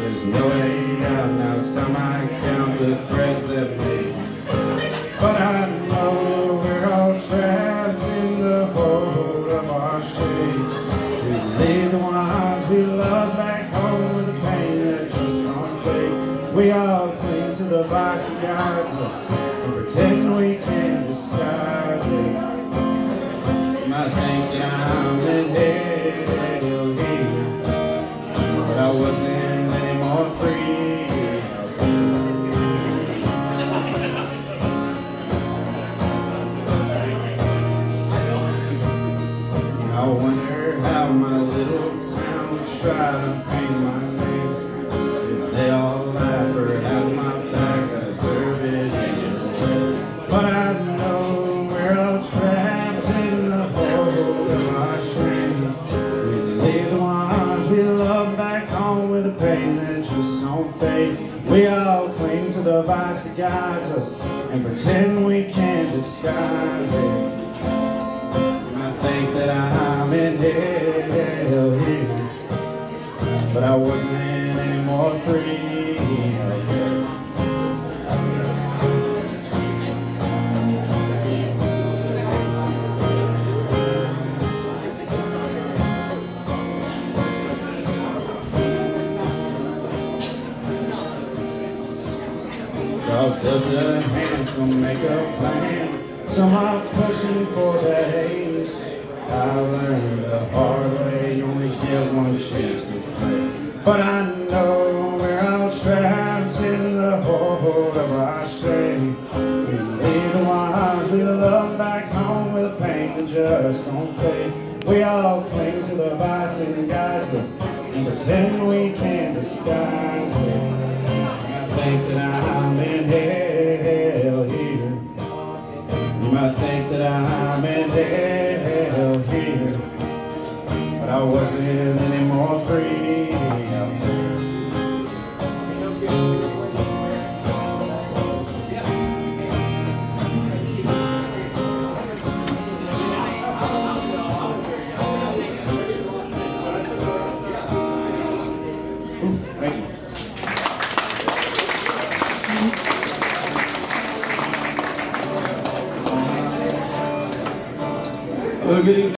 there's no way out. Now it's time I count the threads that made. But I know we're all trapped in the hold of our shame. We leave the ones we love back home with the pain that just can't fade. We all cling to the vice of God's and pretend we can disguise it. You might think that I'm in hell here, but I wasn't any more free. I wonder how my little town would try to paint my name. If they all laugh or have my back, I deserve it. But I know we're all trapped in the hold of our shame. We leave the ones we love back home with the pain that just don't fade. We all cling to the vice that guides us and pretend we can't disguise it. Think that I'm in hell here, but I wasn't any more free. I'll tell the hands, some make a plan, some are pushing for the haze. I learned the hard way, you only get one chance to play. But I know we're all trapped in the hold of our shame. We leave the ones we love back home with a pain that just don't fade. We all cling to the vice that guides us and pretend we can't disguise it. I think that I'm in hell here. You might think that I'm in hell here, but I wasn't any more free out there. Thank you. Well, good evening.